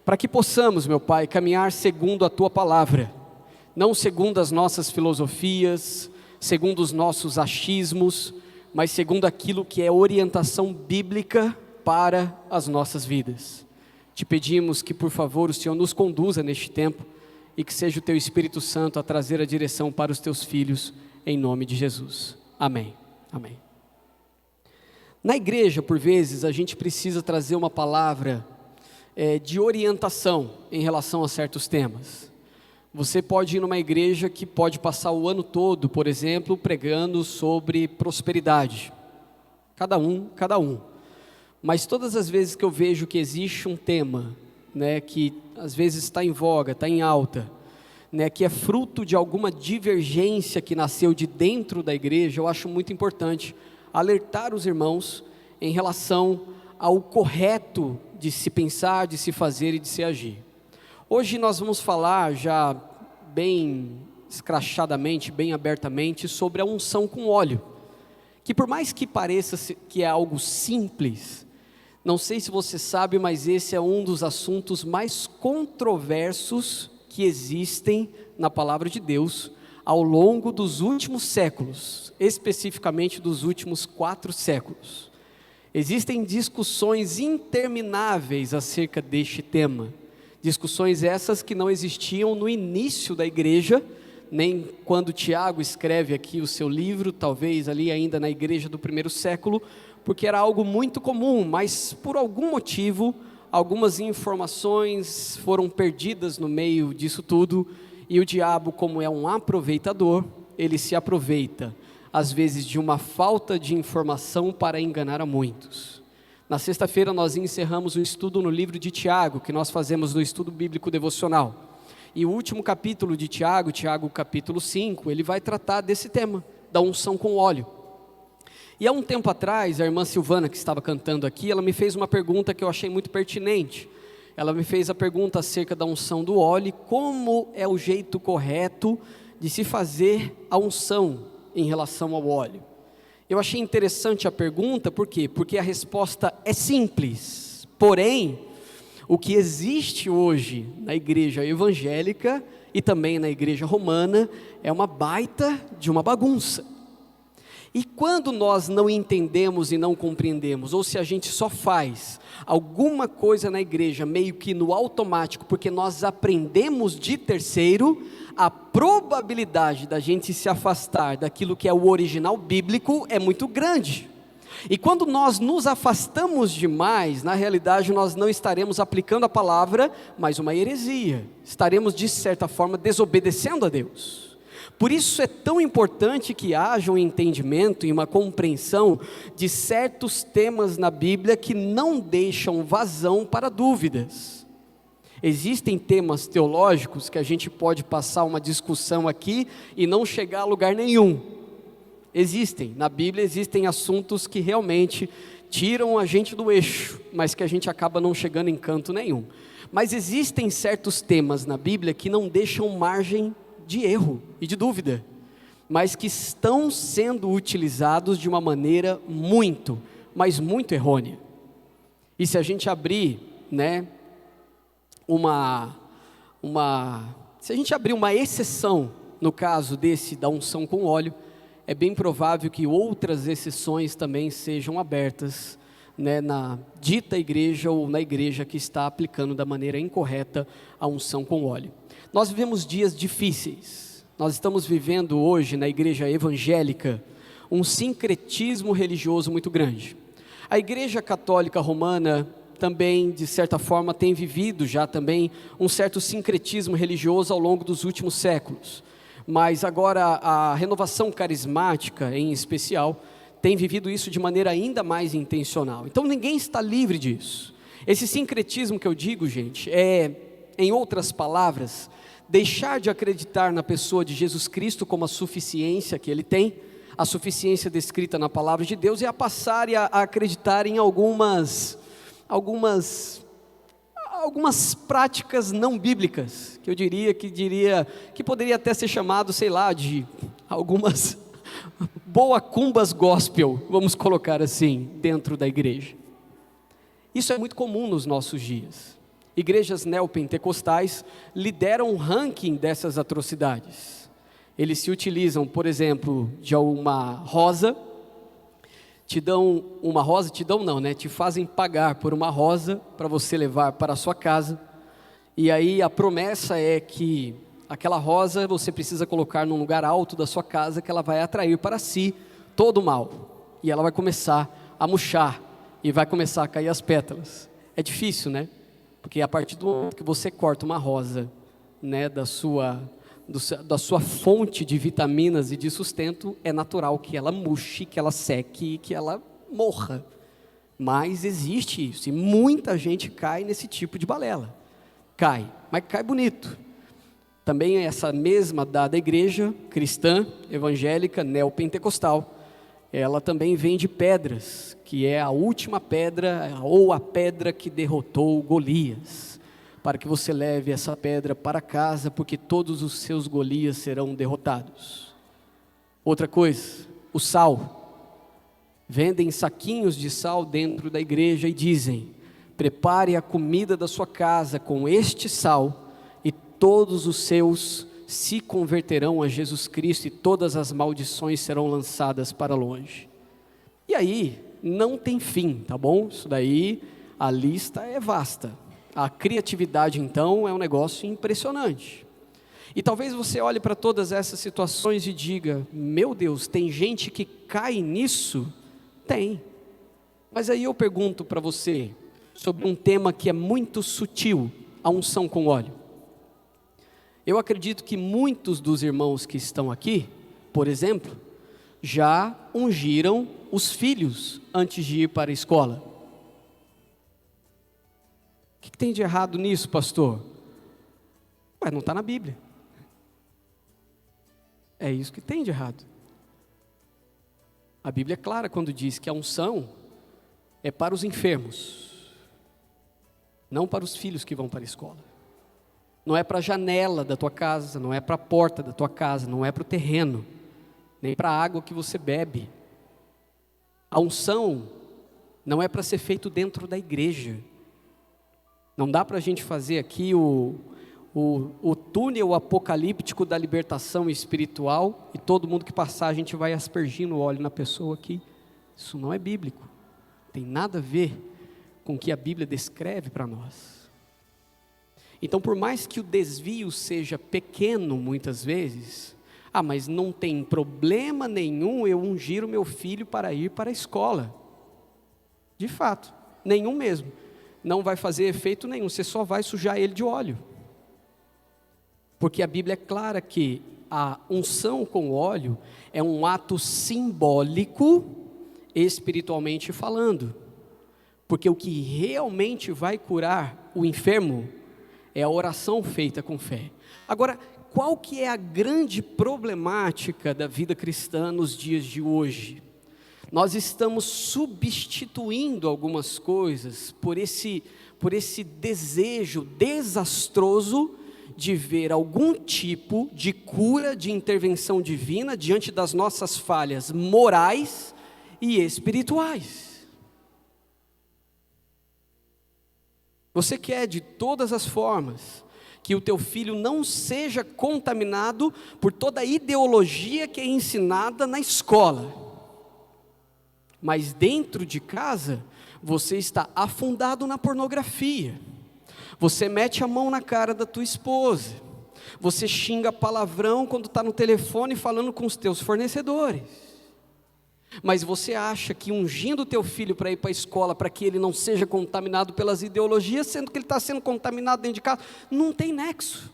Para que possamos, meu Pai, caminhar segundo a Tua palavra, não segundo as nossas filosofias, segundo os nossos achismos, mas segundo aquilo que é orientação bíblica para as nossas vidas. Te pedimos que, por favor, o Senhor nos conduza neste tempo e que seja o Teu Espírito Santo a trazer a direção para os Teus filhos, em nome de Jesus. Amém. Amém. Na igreja, por vezes, a gente precisa trazer uma palavra de orientação em relação a certos temas. Você pode ir numa igreja que pode passar o ano todo, por exemplo, pregando sobre prosperidade. Cada um. Mas todas as vezes que eu vejo que existe um tema, que às vezes está em voga, está em alta, que é fruto de alguma divergência que nasceu de dentro da igreja, eu acho muito importante alertar os irmãos em relação ao correto de se pensar, de se fazer e de se agir. Hoje nós vamos falar já bem escrachadamente, bem abertamente, sobre a unção com óleo, que por mais que pareça que é algo simples, não sei se você sabe, mas esse é um dos assuntos mais controversos que existem na palavra de Deus ao longo dos últimos séculos, especificamente dos últimos 4 séculos. Existem discussões intermináveis acerca deste tema, discussões essas que não existiam no início da igreja, nem quando Tiago escreve aqui o seu livro, talvez ali ainda na igreja do primeiro século, porque era algo muito comum, mas por algum motivo, algumas informações foram perdidas no meio disso tudo, e o diabo, como é um aproveitador, ele se aproveita às vezes de uma falta de informação para enganar a muitos. Na sexta-feira nós encerramos o estudo no livro de Tiago, que nós fazemos no estudo bíblico devocional. E o último capítulo de Tiago, Tiago capítulo 5, ele vai tratar desse tema, da unção com óleo. E há um tempo atrás, a irmã Silvana, que estava cantando aqui, ela me fez uma pergunta que eu achei muito pertinente. Ela me fez a pergunta acerca da unção do óleo, como é o jeito correto de se fazer a unção em relação ao óleo. Eu achei interessante a pergunta, por quê? Porque a resposta é simples, porém, o que existe hoje na igreja evangélica e também na igreja romana é uma baita de uma bagunça. E quando nós não entendemos e não compreendemos, ou se a gente só faz alguma coisa na igreja meio que no automático, porque nós aprendemos de terceiro, a probabilidade da gente se afastar daquilo que é o original bíblico é muito grande. E quando nós nos afastamos demais, na realidade nós não estaremos aplicando a palavra, mas uma heresia. Estaremos de certa forma desobedecendo a Deus. Por isso é tão importante que haja um entendimento e uma compreensão de certos temas na Bíblia que não deixam vazão para dúvidas. Existem temas teológicos que a gente pode passar uma discussão aqui e não chegar a lugar nenhum. Na Bíblia existem assuntos que realmente tiram a gente do eixo, mas que a gente acaba não chegando em canto nenhum. Mas existem certos temas na Bíblia que não deixam margem de erro e de dúvida, mas que estão sendo utilizados de uma maneira muito, mas muito errônea. E se a gente abrir, se a gente abrir uma exceção, no caso desse da unção com óleo, é bem provável que outras exceções também sejam abertas, na dita igreja ou na igreja que está aplicando da maneira incorreta a unção com óleo. Nós vivemos dias difíceis, nós estamos vivendo hoje na igreja evangélica um sincretismo religioso muito grande. A igreja católica romana também, de certa forma, tem vivido já também um certo sincretismo religioso ao longo dos últimos séculos. Mas agora a renovação carismática, em especial, tem vivido isso de maneira ainda mais intencional. Então ninguém está livre disso. Esse sincretismo que eu digo, gente, em outras palavras, deixar de acreditar na pessoa de Jesus Cristo como a suficiência que Ele tem, a suficiência descrita na palavra de Deus, e a passar a acreditar em algumas práticas não bíblicas, que eu diria que poderia até ser chamado, de algumas boacumbas gospel, vamos colocar assim, dentro da igreja. Isso é muito comum nos nossos dias. Igrejas neopentecostais lideram um ranking dessas atrocidades. Eles se utilizam, por exemplo, de uma rosa, te fazem pagar por uma rosa para você levar para a sua casa, e aí a promessa é que aquela rosa você precisa colocar num lugar alto da sua casa, que ela vai atrair para si todo o mal, e ela vai começar a murchar, e vai começar a cair as pétalas. É difícil, né? Porque a partir do momento que você corta uma rosa, né, da sua fonte de vitaminas e de sustento, é natural que ela murche, que ela seque e que ela morra. Mas existe isso, e muita gente cai nesse tipo de balela. Cai, mas cai bonito. Também essa mesma da igreja cristã, evangélica, neopentecostal, ela também vende pedras, que é a última pedra, ou a pedra que derrotou Golias, para que você leve essa pedra para casa, porque todos os seus Golias serão derrotados. Outra coisa, o sal. Vendem saquinhos de sal dentro da igreja e dizem: prepare a comida da sua casa com este sal, e todos os seus se converterão a Jesus Cristo, e todas as maldições serão lançadas para longe. E aí, não tem fim, tá bom? Isso daí, a lista é vasta. A criatividade, então, é um negócio impressionante. E talvez você olhe para todas essas situações e diga: meu Deus, tem gente que cai nisso? Tem. Mas aí eu pergunto para você sobre um tema que é muito sutil: a unção com óleo. Eu acredito que muitos dos irmãos que estão aqui, por exemplo, já ungiram os filhos antes de ir para a escola. O que tem de errado nisso, pastor? Ué, não está na Bíblia. É isso que tem de errado. A Bíblia é clara quando diz que a unção é para os enfermos, não para os filhos que vão para a escola. Não é para a janela da tua casa, não é para a porta da tua casa, não é para o terreno, nem para a água que você bebe. A unção não é para ser feito dentro da igreja. Não dá para a gente fazer aqui o túnel apocalíptico da libertação espiritual, e todo mundo que passar a gente vai aspergindo o óleo na pessoa aqui. Isso não é bíblico. Tem nada a ver com o que a Bíblia descreve para nós. Então, por mais que o desvio seja pequeno muitas vezes, mas não tem problema nenhum eu ungir o meu filho para ir para a escola. De fato, nenhum mesmo. Não vai fazer efeito nenhum, você só vai sujar ele de óleo. Porque a Bíblia é clara que a unção com óleo é um ato simbólico, espiritualmente falando. Porque o que realmente vai curar o enfermo é a oração feita com fé. Agora, qual que é a grande problemática da vida cristã nos dias de hoje? Nós estamos substituindo algumas coisas por esse desejo desastroso de ver algum tipo de cura, de intervenção divina diante das nossas falhas morais e espirituais. Você quer de todas as formas que o teu filho não seja contaminado por toda a ideologia que é ensinada na escola. Mas dentro de casa, você está afundado na pornografia. Você mete a mão na cara da tua esposa. Você xinga palavrão quando está no telefone falando com os teus fornecedores. Mas você acha que ungindo o teu filho para ir para a escola, para que ele não seja contaminado pelas ideologias, sendo que ele está sendo contaminado dentro de casa, não tem nexo,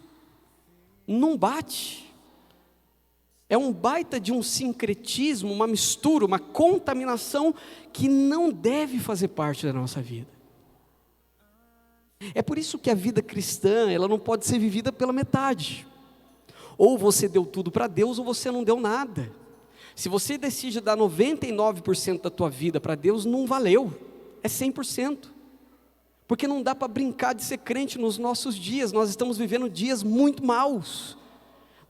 não bate. É um baita de um sincretismo, uma mistura, uma contaminação que não deve fazer parte da nossa vida. É por isso que a vida cristã, ela não pode ser vivida pela metade. Ou você deu tudo para Deus, ou você não deu nada. Se você decide dar 99% da tua vida para Deus, não valeu, é 100%. Porque não dá para brincar de ser crente nos nossos dias, nós estamos vivendo dias muito maus.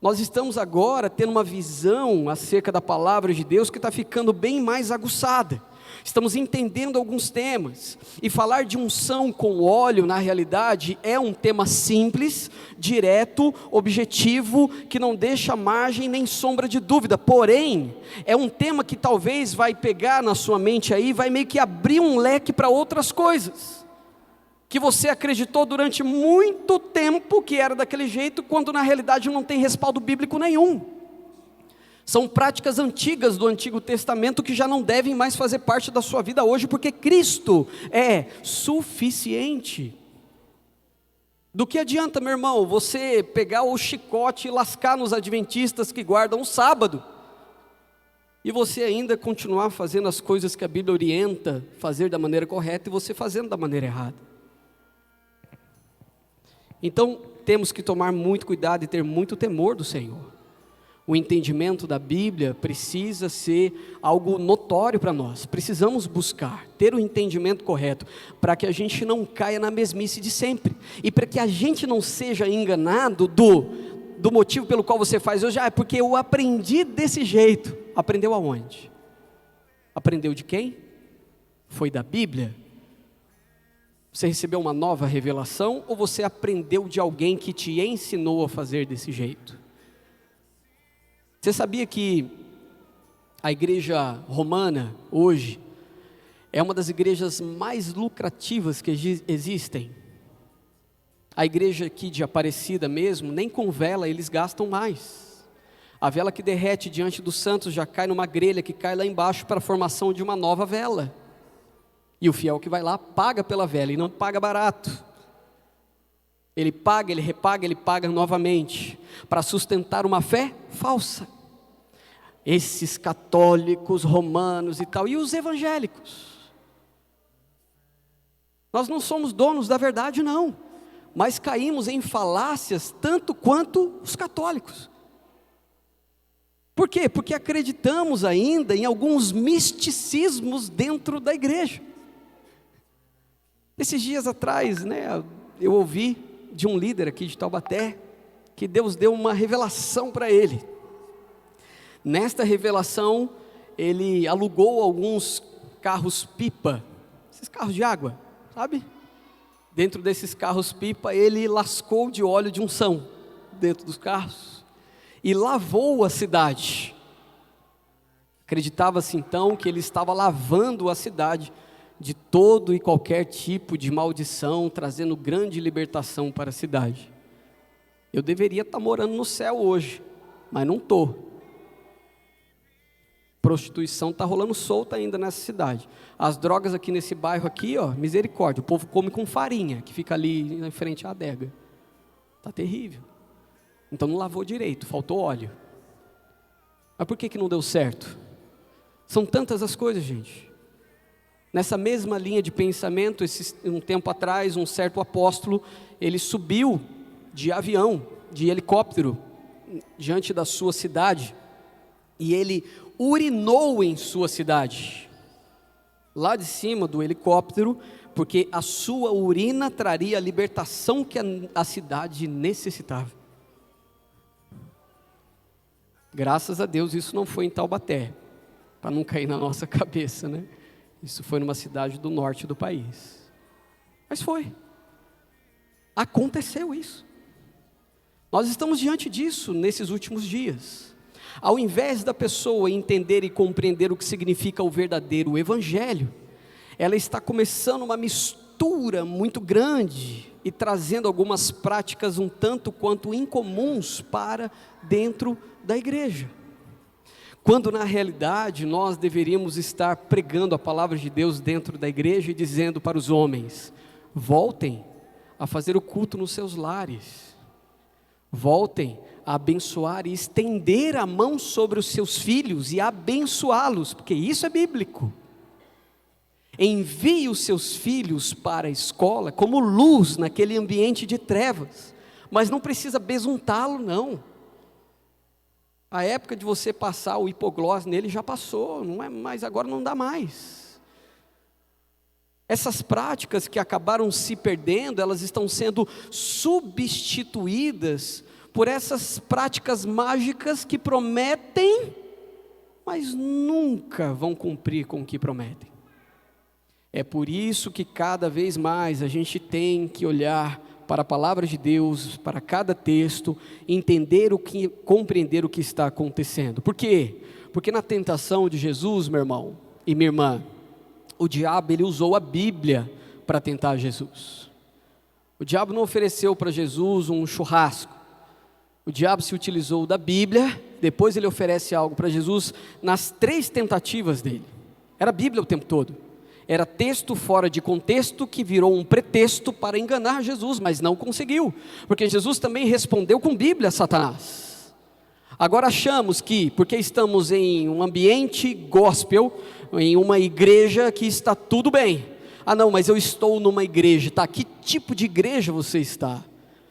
Nós estamos agora tendo uma visão acerca da palavra de Deus que está ficando bem mais aguçada. estamos entendendo alguns temas, e falar de unção com óleo, na realidade, é um tema simples, direto, objetivo, que não deixa margem nem sombra de dúvida, porém, é um tema que talvez vai pegar na sua mente aí, vai meio que abrir um leque para outras coisas, que você acreditou durante muito tempo que era daquele jeito, quando na realidade não tem respaldo bíblico nenhum. São práticas antigas do Antigo Testamento que já não devem mais fazer parte da sua vida hoje, porque Cristo é suficiente. Do que adianta, meu irmão, você pegar o chicote e lascar nos adventistas que guardam o sábado, e você ainda continuar fazendo as coisas que a Bíblia orienta fazer da maneira correta, e você fazendo da maneira errada? Então, temos que tomar muito cuidado e ter muito temor do Senhor. O entendimento da Bíblia precisa ser algo notório para nós. Precisamos buscar, ter o entendimento correto, para que a gente não caia na mesmice de sempre. E para que a gente não seja enganado do motivo pelo qual você faz hoje. É porque eu aprendi desse jeito. Aprendeu aonde? Aprendeu de quem? Foi da Bíblia? Você recebeu uma nova revelação, ou você aprendeu de alguém que te ensinou a fazer desse jeito? Você sabia que a igreja romana, hoje, é uma das igrejas mais lucrativas que existem? A igreja aqui de Aparecida mesmo, nem com vela eles gastam mais. A vela que derrete diante dos santos já cai numa grelha que cai lá embaixo para a formação de uma nova vela. E o fiel que vai lá paga pela vela, e não paga barato. Ele paga, ele repaga, ele paga novamente, para sustentar uma fé falsa. Esses católicos, romanos e tal, e os evangélicos. Nós não somos donos da verdade não, mas caímos em falácias tanto quanto os católicos. Por quê? Porque acreditamos ainda em alguns misticismos dentro da igreja. Esses dias atrás, eu ouvi de um líder aqui de Taubaté, que Deus deu uma revelação para ele. Nesta revelação, ele alugou alguns carros-pipa, esses carros de água, sabe? Dentro desses carros-pipa, ele lascou de óleo de unção, dentro dos carros, e lavou a cidade. Acreditava-se então que ele estava lavando a cidade de todo e qualquer tipo de maldição, trazendo grande libertação para a cidade. Eu deveria estar morando no céu hoje, mas não estou. Prostituição está rolando solta ainda nessa cidade. As drogas aqui nesse bairro aqui, misericórdia, o povo come com farinha, que fica ali em frente à adega. Está terrível. Então não lavou direito, faltou óleo. Mas por que não deu certo? São tantas as coisas, gente. Nessa mesma linha de pensamento, um tempo atrás, um certo apóstolo, ele subiu de avião, de helicóptero, diante da sua cidade, e ele urinou em sua cidade, lá de cima do helicóptero, porque a sua urina traria a libertação que a cidade necessitava. Graças a Deus isso não foi em Taubaté, para não cair na nossa cabeça, né? Isso foi numa cidade do norte do país. Mas foi. Aconteceu isso. Nós estamos diante disso nesses últimos dias. Ao invés da pessoa entender e compreender o que significa o verdadeiro evangelho, ela está começando uma mistura muito grande e trazendo algumas práticas um tanto quanto incomuns para dentro da igreja. Quando na realidade nós deveríamos estar pregando a palavra de Deus dentro da igreja e dizendo para os homens: voltem a fazer o culto nos seus lares, voltem a abençoar e estender a mão sobre os seus filhos e abençoá-los, porque isso é bíblico. Envie os seus filhos para a escola como luz naquele ambiente de trevas, mas não precisa besuntá-lo não. A época de você passar o hipoglós nele já passou, não é mais, agora não dá mais. Essas práticas que acabaram se perdendo, elas estão sendo substituídas por essas práticas mágicas que prometem, mas nunca vão cumprir com o que prometem. É por isso que cada vez mais a gente tem que olhar para a palavra de Deus, para cada texto, compreender o que está acontecendo. Por quê? Porque na tentação de Jesus, meu irmão e minha irmã, o diabo ele usou a Bíblia para tentar Jesus. O diabo não ofereceu para Jesus um churrasco. O diabo se utilizou da Bíblia, depois ele oferece algo para Jesus nas 3 tentativas dele. Era a Bíblia o tempo todo. Era texto fora de contexto que virou um pretexto para enganar Jesus, mas não conseguiu, porque Jesus também respondeu com Bíblia a Satanás. Agora achamos que, porque estamos em um ambiente gospel, em uma igreja que está tudo bem. Ah não, mas eu estou numa igreja, tá? Que tipo de igreja você está?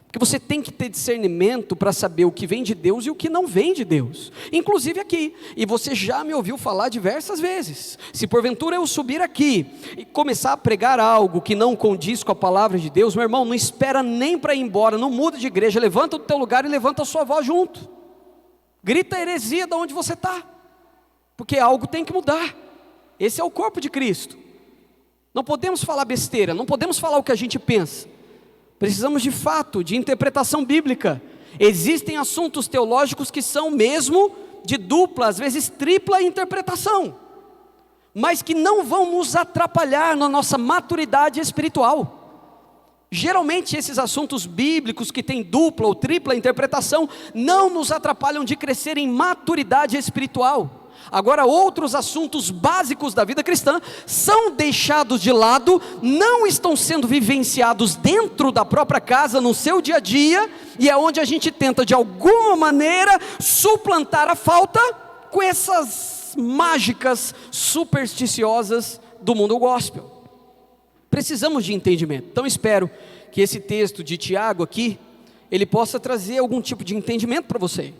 Porque você tem que ter discernimento para saber o que vem de Deus e o que não vem de Deus, inclusive aqui, e você já me ouviu falar diversas vezes, se porventura eu subir aqui e começar a pregar algo que não condiz com a palavra de Deus, meu irmão, não espera nem para ir embora, não muda de igreja, levanta do teu lugar e levanta a sua voz junto, grita heresia de onde você está, porque algo tem que mudar, esse é o corpo de Cristo, não podemos falar besteira, não podemos falar o que a gente pensa, precisamos de fato, de interpretação bíblica. Existem assuntos teológicos que são mesmo de dupla, às vezes tripla interpretação, mas que não vão nos atrapalhar na nossa maturidade espiritual. Geralmente esses assuntos bíblicos que têm dupla ou tripla interpretação não nos atrapalham de crescer em maturidade espiritual. Agora outros assuntos básicos da vida cristã são deixados de lado, não estão sendo vivenciados dentro da própria casa, no seu dia a dia, e é onde a gente tenta de alguma maneira suplantar a falta com essas mágicas supersticiosas do mundo gospel. Precisamos de entendimento, então espero que esse texto de Tiago aqui, ele possa trazer algum tipo de entendimento para você.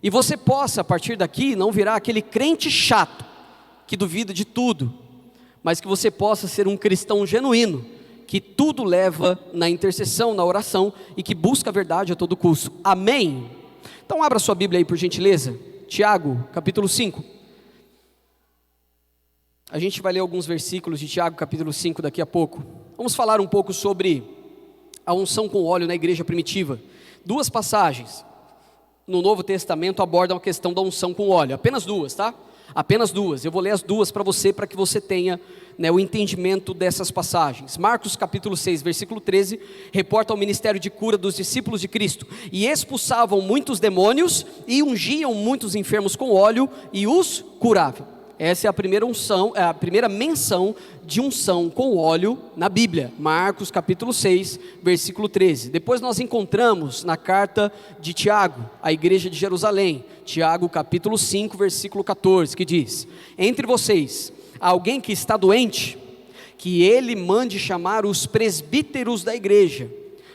E você possa, a partir daqui, não virar aquele crente chato, que duvida de tudo, mas que você possa ser um cristão genuíno, que tudo leva na intercessão, na oração, e que busca a verdade a todo custo. Amém? Então abra sua Bíblia aí por gentileza, Tiago, capítulo 5. A gente vai ler alguns versículos de Tiago, capítulo 5, daqui a pouco. Vamos falar um pouco sobre a unção com óleo na igreja primitiva. 2 passagens no Novo Testamento abordam a questão da unção com óleo, apenas 2, tá? Apenas 2, eu vou ler as 2 para que você tenha, o entendimento dessas passagens. Marcos capítulo 6, versículo 13, reporta o ministério de cura dos discípulos de Cristo, e expulsavam muitos demônios, e ungiam muitos enfermos com óleo, e os curavam. Essa é a primeira unção, é a primeira menção de unção com óleo na Bíblia, Marcos capítulo 6, versículo 13. Depois nós encontramos na carta de Tiago, à igreja de Jerusalém, Tiago capítulo 5, versículo 14, que diz: entre vocês, há alguém que está doente, que ele mande chamar os presbíteros da igreja,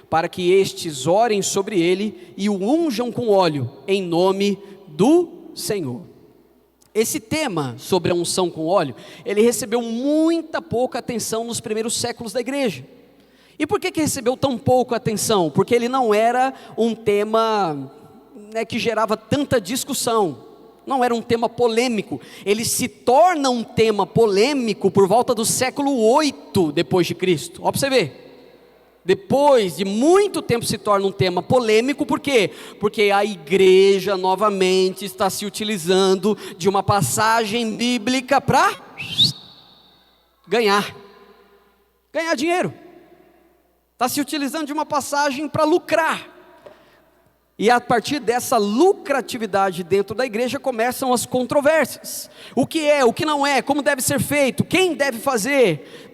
para que estes orem sobre ele e o unjam com óleo, em nome do Senhor. Esse tema sobre a unção com óleo, ele recebeu muita pouca atenção nos primeiros séculos da igreja. E por que recebeu tão pouca atenção? Porque ele não era um tema que gerava tanta discussão, não era um tema polêmico. Ele se torna um tema polêmico por volta do século 8 depois de Cristo. Ó, para você ver. Depois de muito tempo se torna um tema polêmico, por quê? Porque a igreja novamente está se utilizando de uma passagem bíblica para ganhar dinheiro, está se utilizando de uma passagem para lucrar, e a partir dessa lucratividade dentro da igreja começam as controvérsias, o que é, o que não é, como deve ser feito, quem deve fazer,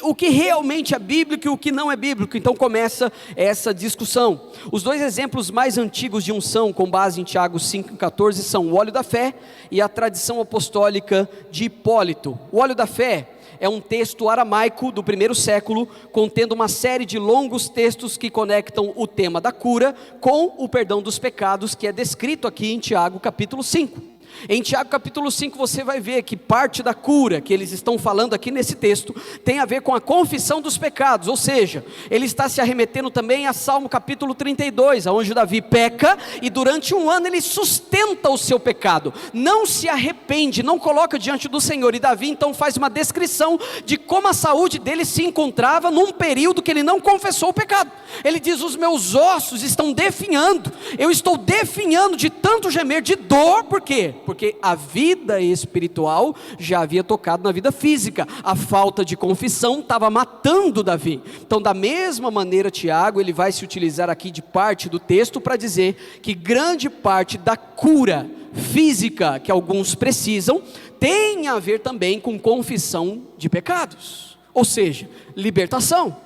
o que realmente é bíblico e o que não é bíblico. Então começa essa discussão. Os 2 exemplos mais antigos de unção com base em Tiago 5,14 são o óleo da fé e a tradição apostólica de Hipólito. O óleo da fé é um texto aramaico do primeiro século, contendo uma série de longos textos que conectam o tema da cura com o perdão dos pecados, que é descrito aqui em Tiago capítulo 5. Em Tiago capítulo 5 você vai ver que parte da cura que eles estão falando aqui nesse texto tem a ver com a confissão dos pecados, ou seja, ele está se arremetendo também a Salmo capítulo 32, onde Davi peca e durante um ano ele sustenta o seu pecado, não se arrepende, não coloca diante do Senhor, e Davi então faz uma descrição de como a saúde dele se encontrava num período que ele não confessou o pecado. Ele diz: os meus ossos estão definhando, eu estou definhando de tanto gemer, de dor. Por quê? Porque a vida espiritual já havia tocado na vida física, a falta de confissão estava matando Davi. Então, da mesma maneira, Tiago, ele vai se utilizar aqui de parte do texto para dizer que grande parte da cura física que alguns precisam tem a ver também com confissão de pecados, ou seja, libertação.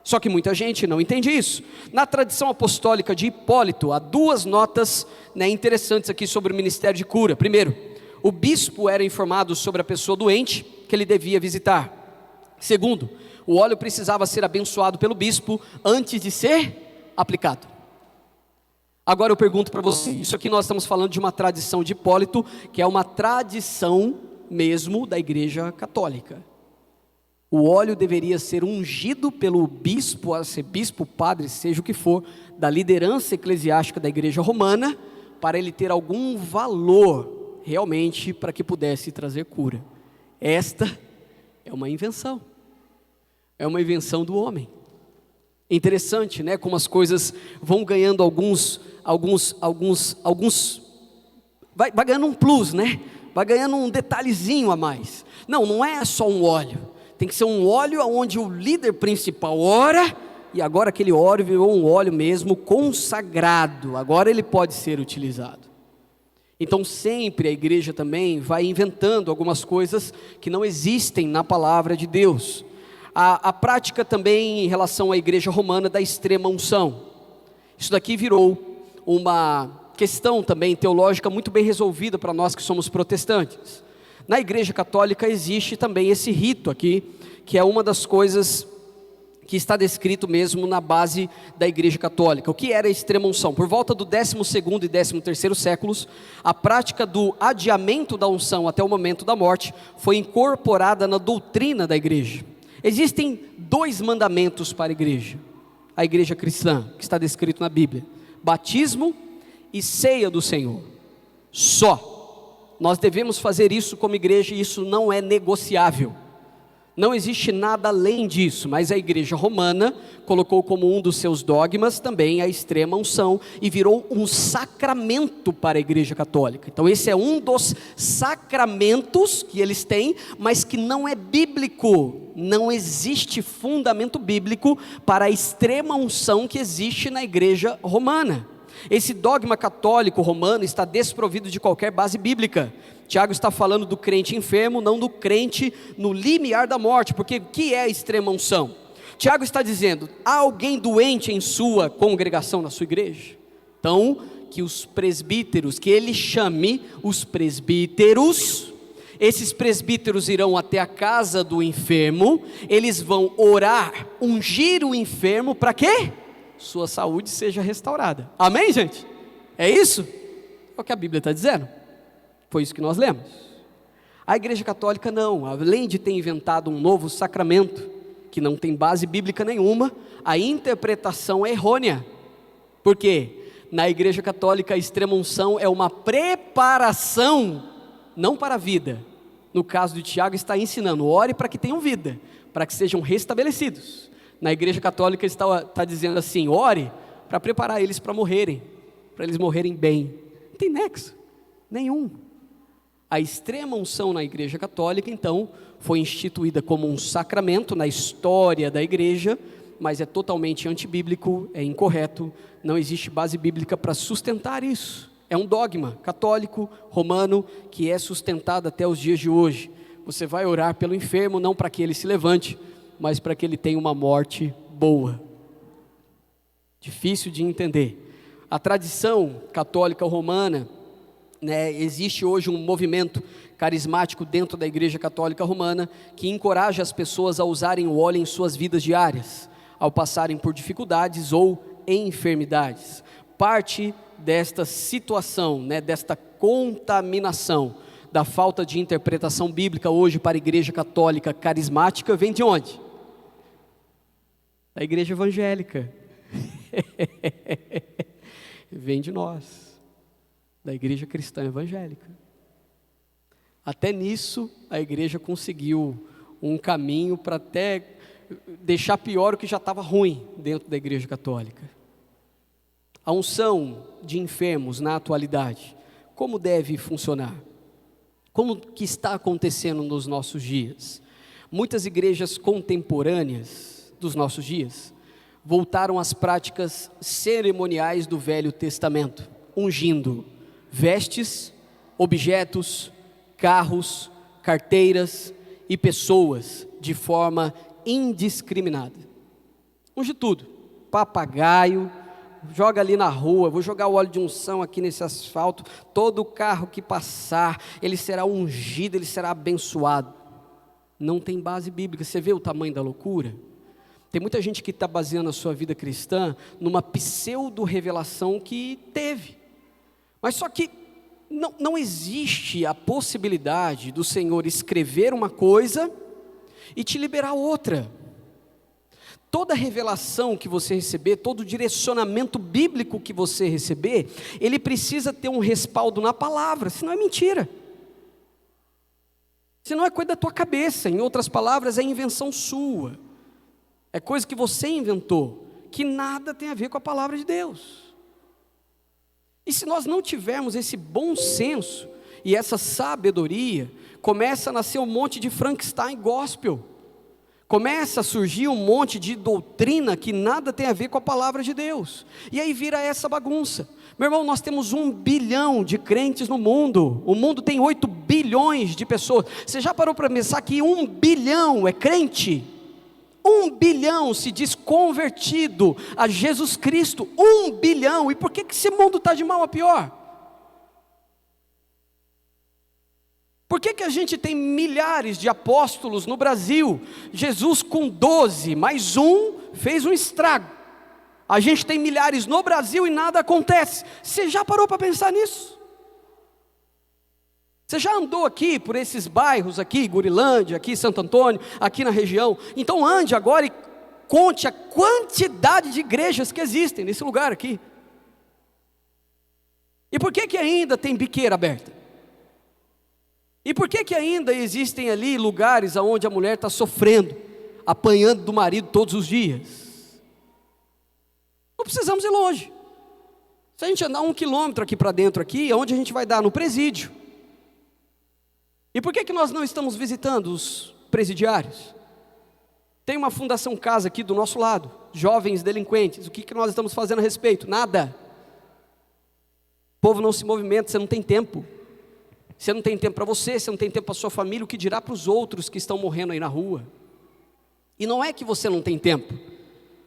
Só que muita gente não entende isso. Na tradição apostólica de Hipólito, há duas notas interessantes aqui sobre o ministério de cura. Primeiro, o bispo era informado sobre a pessoa doente que ele devia visitar. Segundo, o óleo precisava ser abençoado pelo bispo antes de ser aplicado. Agora eu pergunto para você, isso aqui nós estamos falando de uma tradição de Hipólito, que é uma tradição mesmo da Igreja Católica. O óleo deveria ser ungido pelo bispo, arcebispo, padre, seja o que for, da liderança eclesiástica da igreja romana, para ele ter algum valor, realmente, para que pudesse trazer cura. Esta é uma invenção do homem. É interessante, né, como as coisas vão ganhando vai ganhando um plus, né, vai ganhando um detalhezinho a mais. Não é só um óleo. Tem que ser um óleo onde o líder principal ora, e agora aquele óleo virou um óleo mesmo consagrado, agora ele pode ser utilizado. Então sempre a igreja também vai inventando algumas coisas que não existem na palavra de Deus. A prática também em relação à igreja romana da extrema unção. Isso daqui virou uma questão também teológica muito bem resolvida para nós que somos protestantes. Na igreja católica existe também esse rito aqui, que é uma das coisas que está descrito mesmo na base da igreja católica. O que era a extrema unção? Por volta do 12º e 13º séculos, a prática do adiamento da unção até o momento da morte foi incorporada na doutrina da igreja. Existem dois mandamentos para a igreja cristã, que está descrito na Bíblia: batismo e ceia do Senhor. Só. Nós devemos fazer isso como igreja, e isso não é negociável. Não existe nada além disso, mas a igreja romana colocou como um dos seus dogmas também a extrema unção, e virou um sacramento para a igreja católica. Então esse é um dos sacramentos que eles têm, mas que não é bíblico. Não existe fundamento bíblico para a extrema unção que existe na igreja romana. Esse dogma católico romano está desprovido de qualquer base bíblica. Tiago está falando do crente enfermo, não do crente no limiar da morte, porque o que é a extrema unção? Tiago está dizendo: há alguém doente em sua congregação, na sua igreja? Então, que os presbíteros, que ele chame os presbíteros, esses presbíteros irão até a casa do enfermo, eles vão orar, ungir o enfermo, para quê? Sua saúde seja restaurada. Amém, gente? É isso? É o que a Bíblia está dizendo. Foi isso que nós lemos. A igreja católica não, além de ter inventado um novo sacramento, que não tem base bíblica nenhuma, a interpretação é errônea. Por quê? Na igreja católica a extrema unção é uma preparação, não para a vida. No caso de Tiago está ensinando: ore para que tenham vida, para que sejam restabelecidos. Na igreja católica está dizendo assim: ore para preparar eles para morrerem, para eles morrerem bem. Não tem nexo nenhum. A extrema unção na igreja católica então foi instituída como um sacramento na história da igreja, mas é totalmente antibíblico, é incorreto, não existe base bíblica para sustentar isso. É um dogma católico, romano, que é sustentado até os dias de hoje. Você vai orar pelo enfermo não para que ele se levante, mas para que ele tenha uma morte boa. Difícil de entender. A tradição católica romana, existe hoje um movimento carismático dentro da igreja católica romana, que encoraja as pessoas a usarem o óleo em suas vidas diárias, ao passarem por dificuldades ou enfermidades. Parte desta situação, desta contaminação da falta de interpretação bíblica hoje para a igreja católica carismática vem de onde? Da igreja evangélica. Vem de nós, da igreja cristã evangélica. Até nisso a igreja conseguiu um caminho para até deixar pior o que já estava ruim dentro da igreja católica. A unção de enfermos na atualidade, como deve funcionar? Como que está acontecendo nos nossos dias? Muitas igrejas contemporâneas dos nossos dias voltaram às práticas cerimoniais do Velho Testamento, ungindo vestes, objetos, carros, carteiras e pessoas de forma indiscriminada. Unge tudo, papagaio, joga ali na rua, vou jogar o óleo de unção aqui nesse asfalto, todo carro que passar, ele será ungido, ele será abençoado. Não tem base bíblica. Você vê o tamanho da loucura? Tem muita gente que está baseando a sua vida cristã numa pseudo-revelação que teve. Mas só que não existe a possibilidade do Senhor escrever uma coisa e te liberar outra. Toda revelação que você receber, todo direcionamento bíblico que você receber, ele precisa ter um respaldo na palavra, senão é mentira. Senão é coisa da tua cabeça, em outras palavras, é invenção sua. É coisa que você inventou, que nada tem a ver com a palavra de Deus. E se nós não tivermos esse bom senso e essa sabedoria, começa a nascer um monte de Frankenstein gospel. Começa a surgir um monte de doutrina que nada tem a ver com a palavra de Deus. E aí vira essa bagunça. Meu irmão, nós temos 1 bilhão de crentes no mundo. O mundo tem 8 bilhões de pessoas. Você já parou para pensar que 1 bilhão é crente? 1 bilhão se diz convertido a Jesus Cristo. 1 bilhão. E por que esse mundo está de mal a pior? Por que a gente tem milhares de apóstolos no Brasil? Jesus com 12, mais um, fez um estrago. A gente tem milhares no Brasil e nada acontece. Você já parou para pensar nisso? Você já andou aqui por esses bairros aqui, Gurilândia, aqui Santo Antônio, aqui na região? Então ande agora e conte a quantidade de igrejas que existem nesse lugar aqui. E por que ainda tem biqueira aberta? E por que ainda existem ali lugares onde a mulher está sofrendo, apanhando do marido todos os dias? Não precisamos ir longe. Se a gente andar 1 quilômetro aqui para dentro, aqui, aonde a gente vai dar? No presídio. E por que nós não estamos visitando os presidiários? Tem uma Fundação Casa aqui do nosso lado, jovens delinquentes. O que nós estamos fazendo a respeito? Nada. O povo não se movimenta, você não tem tempo. Você não tem tempo para você, você não tem tempo para a sua família, o que dirá para os outros que estão morrendo aí na rua? E não é que você não tem tempo,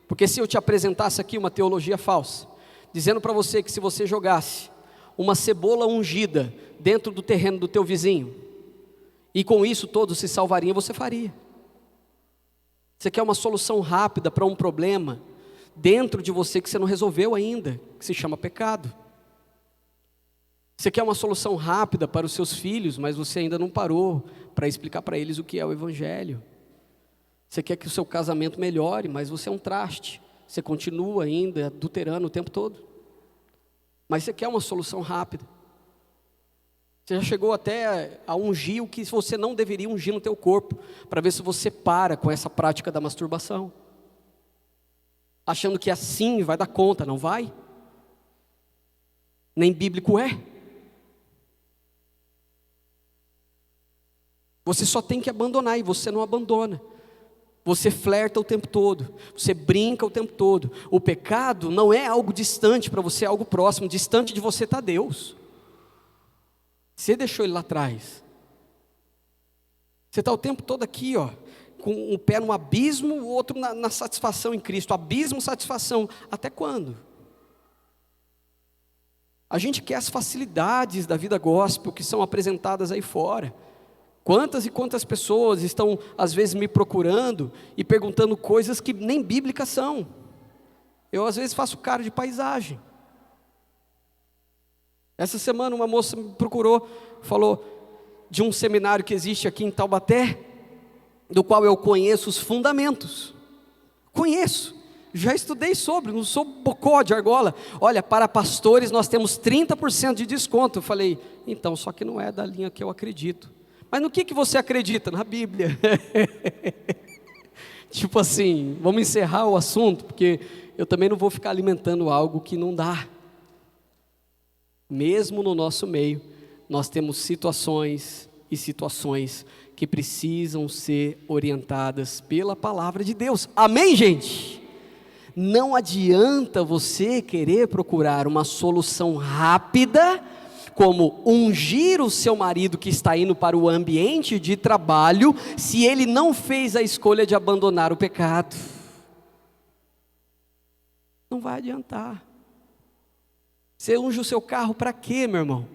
porque se eu te apresentasse aqui uma teologia falsa, dizendo para você que se você jogasse uma cebola ungida dentro do terreno do teu vizinho, e com isso todos se salvariam, você faria. Você quer uma solução rápida para um problema dentro de você que você não resolveu ainda, que se chama pecado. Você quer uma solução rápida para os seus filhos, mas você ainda não parou para explicar para eles o que é o Evangelho. Você quer que o seu casamento melhore, mas você é um traste. Você continua ainda adulterando o tempo todo. Mas você quer uma solução rápida. Você já chegou até a ungir o que você não deveria ungir no teu corpo, para ver se você para com essa prática da masturbação. Achando que assim vai dar conta, não vai? Nem bíblico é. Você só tem que abandonar e você não abandona. Você flerta o tempo todo, você brinca o tempo todo. O pecado não é algo distante para você, é algo próximo. Distante de você está Deus. Você deixou Ele lá atrás. Você está o tempo todo aqui, ó, com um pé no abismo, o outro na satisfação em Cristo. Abismo, satisfação. Até quando? A gente quer as facilidades da vida gospel que são apresentadas aí fora. Quantas e quantas pessoas estão às vezes me procurando e perguntando coisas que nem bíblicas são. Eu às vezes faço cara de paisagem. Essa semana uma moça me procurou, falou de um seminário que existe aqui em Taubaté, do qual eu conheço os fundamentos. Conheço, já estudei sobre, não sou bocó de argola. Olha, para pastores nós temos 30% de desconto. Eu falei, então, só que não é da linha que eu acredito. Mas no que você acredita? Na Bíblia. Tipo assim, vamos encerrar o assunto, porque eu também não vou ficar alimentando algo que não dá. Mesmo no nosso meio, nós temos situações e situações que precisam ser orientadas pela palavra de Deus. Amém, gente? Não adianta você querer procurar uma solução rápida, como ungir o seu marido que está indo para o ambiente de trabalho, se ele não fez a escolha de abandonar o pecado. Não vai adiantar. Você unge o seu carro para quê, meu irmão?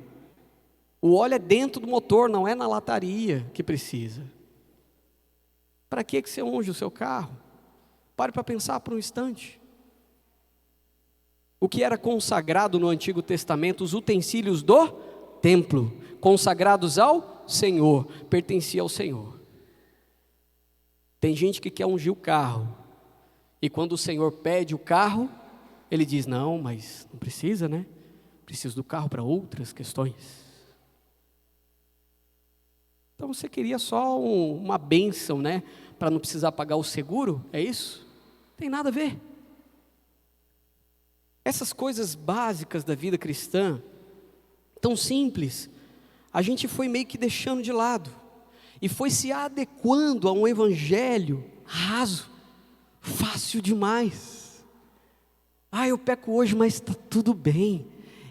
O óleo é dentro do motor, não é na lataria que precisa. Para que você unge o seu carro? Pare para pensar por um instante. O que era consagrado no Antigo Testamento, os utensílios do templo, consagrados ao Senhor, pertencia ao Senhor. Tem gente que quer ungir o carro, e quando o Senhor pede o carro, ele diz, não, mas não precisa, né? Preciso do carro para outras questões. Então você queria só uma bênção, né? Para não precisar pagar o seguro, é isso? Não tem nada a ver. Essas coisas básicas da vida cristã, tão simples, a gente foi meio que deixando de lado, e foi se adequando a um evangelho raso, fácil demais. Eu peco hoje, mas está tudo bem,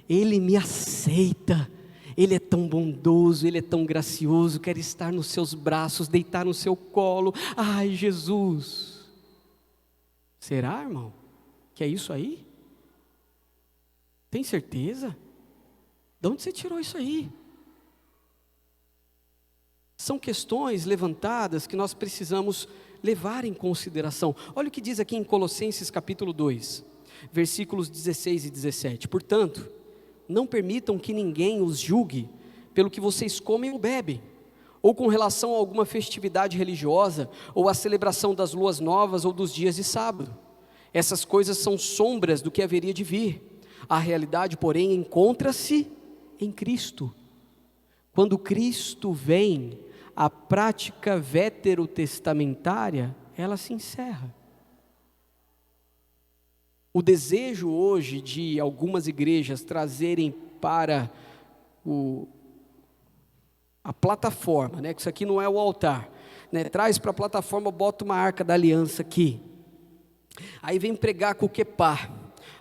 Ele me aceita, Ele é tão bondoso, Ele é tão gracioso, quer estar nos seus braços, deitar no seu colo. Ai, Jesus. Será, irmão, que é isso aí? Tem certeza? De onde você tirou isso aí? São questões levantadas que nós precisamos levar em consideração. Olha o que diz aqui em Colossenses capítulo 2, versículos 16 e 17. Portanto, não permitam que ninguém os julgue pelo que vocês comem ou bebem, ou com relação a alguma festividade religiosa, ou a celebração das luas novas ou dos dias de sábado. Essas coisas são sombras do que haveria de vir. A realidade, porém, encontra-se em Cristo. Quando Cristo vem, a prática veterotestamentária, ela se encerra. O desejo hoje de algumas igrejas trazerem para a plataforma, né, que isso aqui não é o altar, né, traz para a plataforma, bota uma arca da aliança aqui, aí vem pregar com o quepá,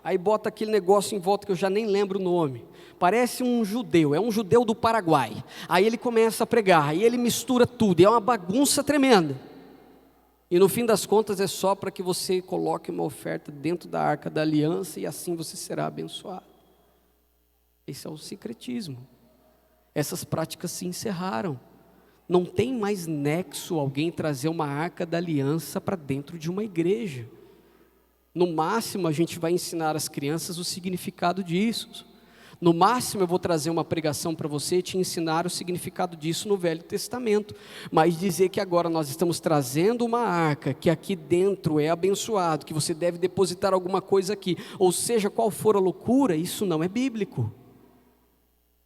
aí bota aquele negócio em volta que eu já nem lembro o nome, parece um judeu, é um judeu do Paraguai, aí ele começa a pregar, aí ele mistura tudo, e é uma bagunça tremenda, e no fim das contas é só para que você coloque uma oferta dentro da arca da aliança, e assim você será abençoado. Esse é o sincretismo. Essas práticas se encerraram, não tem mais nexo alguém trazer uma arca da aliança para dentro de uma igreja. No máximo a gente vai ensinar às crianças o significado disso. No máximo eu vou trazer uma pregação para você e te ensinar o significado disso no Velho Testamento. Mas dizer que agora nós estamos trazendo uma arca, que aqui dentro é abençoado, que você deve depositar alguma coisa aqui, ou seja, qual for a loucura, isso não é bíblico.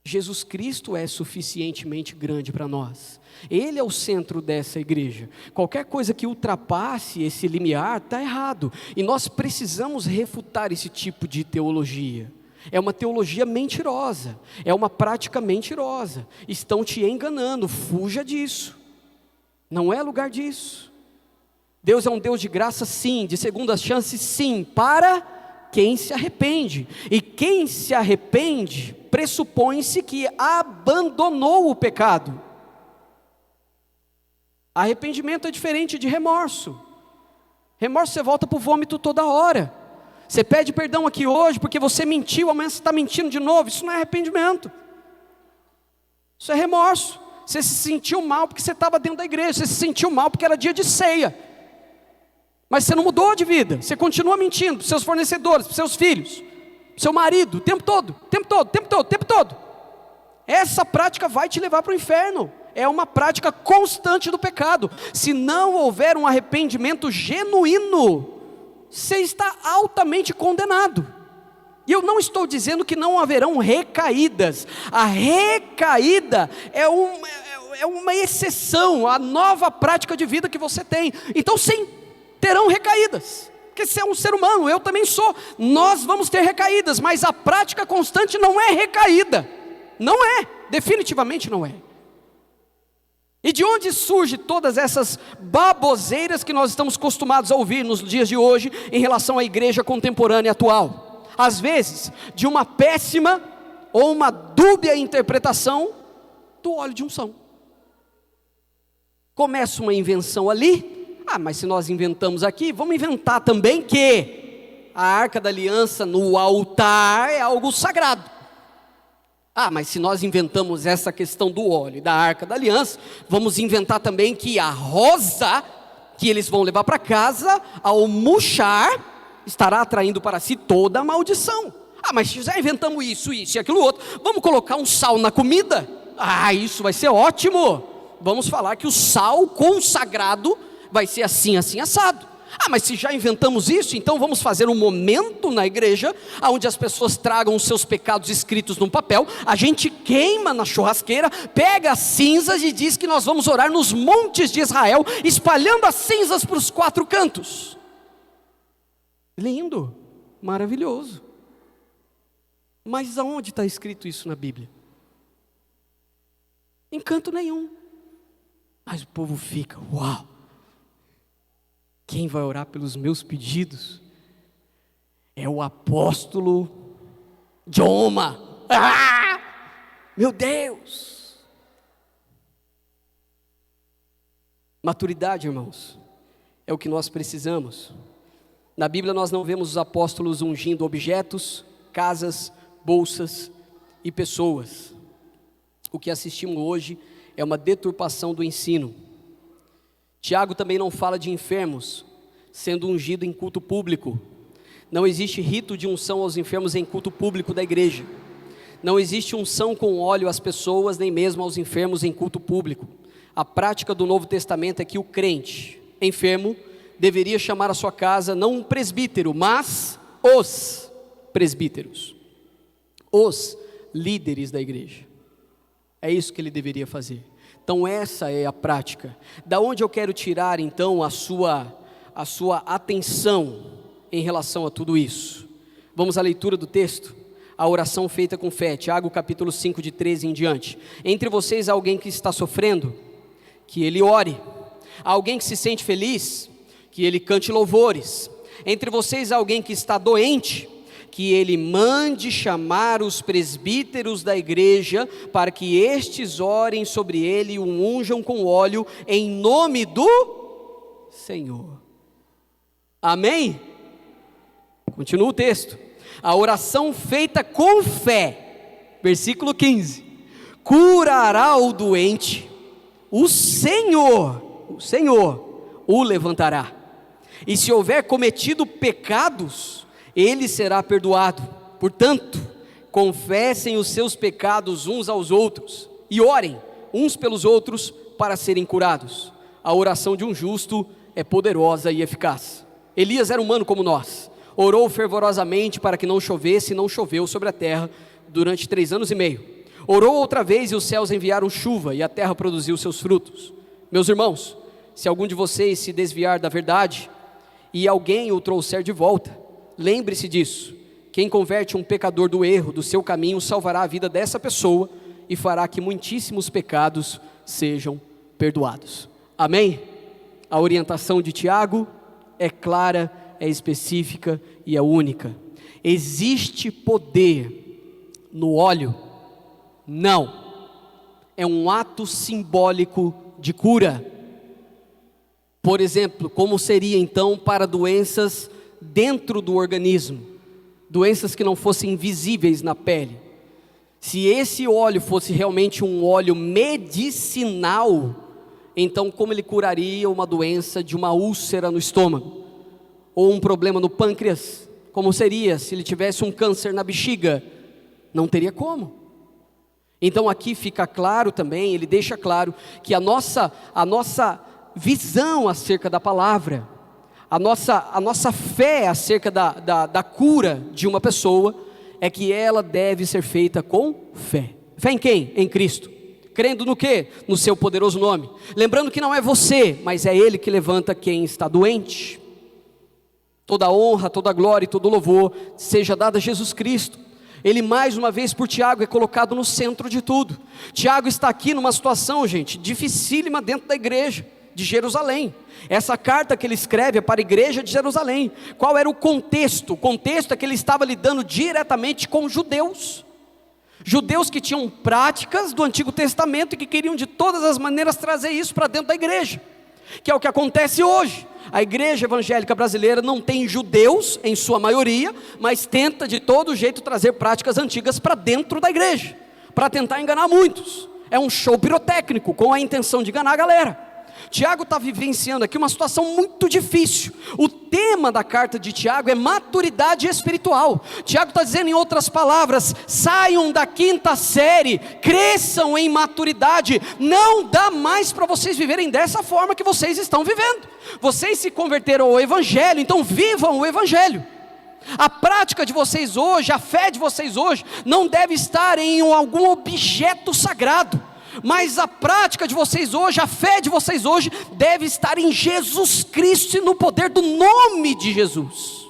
Jesus Cristo é suficientemente grande para nós. Ele é o centro dessa igreja. Qualquer coisa que ultrapasse esse limiar está errado. E nós precisamos refutar esse tipo de teologia. É uma teologia mentirosa. É uma prática mentirosa. Estão te enganando. Fuja disso. Não é lugar disso. Deus é um Deus de graça, sim. De segundas chances, sim. Para quem se arrepende. E quem se arrepende, pressupõe-se que abandonou o pecado. Arrependimento é diferente de remorso. Remorso você volta para o vômito toda hora. Você pede perdão aqui hoje porque você mentiu, amanhã você está mentindo de novo. Isso não é arrependimento. Isso é remorso. Você se sentiu mal porque você estava dentro da igreja. Você se sentiu mal porque era dia de ceia. Mas você não mudou de vida. Você continua mentindo para os seus fornecedores, para os seus filhos. seu marido, o tempo todo, o tempo todo, o tempo todo, o tempo todo. Essa prática vai te levar para o inferno. É uma prática constante do pecado. Se não houver um arrependimento genuíno, você está altamente condenado. E eu não estou dizendo que não haverão recaídas. A recaída é uma exceção à nova prática de vida que você tem. Então sim, terão recaídas. Porque você é um ser humano, eu também sou. Nós vamos ter recaídas, mas a prática constante não é recaída. Não é, definitivamente não é. E de onde surgem todas essas baboseiras que nós estamos acostumados a ouvir nos dias de hoje em relação à igreja contemporânea atual? Às vezes, de uma péssima ou uma dúbia interpretação do óleo de unção. Começa uma invenção ali, mas se nós inventamos aqui, vamos inventar também que a Arca da Aliança no altar é algo sagrado. Mas se nós inventamos essa questão do óleo e da Arca da Aliança, vamos inventar também que a rosa que eles vão levar para casa, ao murchar, estará atraindo para si toda a maldição. Mas se já inventamos isso e aquilo outro, vamos colocar um sal na comida? Isso vai ser ótimo. Vamos falar que o sal consagrado vai ser assim, assim, assado. Mas se já inventamos isso, então vamos fazer um momento na igreja, onde as pessoas tragam os seus pecados escritos num papel, a gente queima na churrasqueira, pega as cinzas e diz que nós vamos orar nos montes de Israel, espalhando as cinzas para os 4 cantos. Lindo, maravilhoso. Mas aonde está escrito isso na Bíblia? Em canto nenhum. Mas o povo fica, uau! Quem vai orar pelos meus pedidos é o apóstolo Joma. Meu Deus! Maturidade, irmãos, é o que nós precisamos. Na Bíblia nós não vemos os apóstolos ungindo objetos, casas, bolsas e pessoas. O que assistimos hoje é uma deturpação do ensino. Tiago também não fala de enfermos sendo ungido em culto público. Não existe rito de unção aos enfermos em culto público da igreja. Não existe unção com óleo às pessoas, nem mesmo aos enfermos em culto público. A prática do Novo Testamento é que o crente enfermo deveria chamar à sua casa não um presbítero, mas os presbíteros, os líderes da igreja. É isso que ele deveria fazer. Então essa é a prática. Da onde eu quero tirar então a sua atenção em relação a tudo isso? Vamos à leitura do texto. A oração feita com fé, Tiago capítulo 5 de 13 em diante. Entre vocês há alguém que está sofrendo, que ele ore. Há alguém que se sente feliz, que ele cante louvores. Entre vocês há alguém que está doente, que ele mande chamar os presbíteros da igreja, para que estes orem sobre ele e o unjam com óleo, em nome do Senhor. Amém? Continua o texto. A oração feita com fé, versículo 15, curará o doente, o Senhor o levantará. E se houver cometido pecados, ele será perdoado. Portanto, confessem os seus pecados uns aos outros e orem uns pelos outros para serem curados. A oração de um justo é poderosa e eficaz. Elias era humano como nós, orou fervorosamente para que não chovesse, e não choveu sobre a terra durante 3 anos e meio. Orou outra vez e os céus enviaram chuva e a terra produziu seus frutos. Meus irmãos, se algum de vocês se desviar da verdade e alguém o trouxer de volta, lembre-se disso: quem converte um pecador do erro do seu caminho salvará a vida dessa pessoa e fará que muitíssimos pecados sejam perdoados. Amém? A orientação de Tiago é clara, é específica e é única. Existe poder no óleo? Não. É um ato simbólico de cura. Por exemplo, como seria então para doenças dentro do organismo, doenças que não fossem visíveis na pele? Se esse óleo fosse realmente um óleo medicinal, então como ele curaria uma doença de uma úlcera no estômago, ou um problema no pâncreas, como seria se ele tivesse um câncer na bexiga? Não teria como. Então aqui fica claro também, ele deixa claro que a nossa visão acerca da palavra, a nossa fé acerca da cura de uma pessoa, é que ela deve ser feita com fé. Fé em quem? Em Cristo. Crendo no quê? No seu poderoso nome. Lembrando que não é você, mas é Ele que levanta quem está doente. Toda honra, toda glória e todo louvor seja dado a Jesus Cristo. Ele mais uma vez por Tiago é colocado no centro de tudo. Tiago está aqui numa situação, gente, dificílima dentro da igreja de Jerusalém. Essa carta que ele escreve é para a igreja de Jerusalém. Qual era o contexto? O contexto é que ele estava lidando diretamente com judeus. Judeus que tinham práticas do Antigo Testamento e que queriam de todas as maneiras trazer isso para dentro da igreja, que é o que acontece hoje. A igreja evangélica brasileira não tem judeus em sua maioria, mas tenta de todo jeito trazer práticas antigas para dentro da igreja, para tentar enganar muitos. É um show pirotécnico com a intenção de enganar a galera. Tiago está vivenciando aqui uma situação muito difícil. O tema da carta de Tiago é maturidade espiritual. Tiago está dizendo, em outras palavras, saiam da quinta série, cresçam em maturidade. Não dá mais para vocês viverem dessa forma que vocês estão vivendo. Vocês se converteram ao evangelho, então vivam o evangelho. A prática de vocês hoje, a fé de vocês hoje, não deve estar em algum objeto sagrado, mas a prática de vocês hoje, a fé de vocês hoje, deve estar em Jesus Cristo e no poder do nome de Jesus.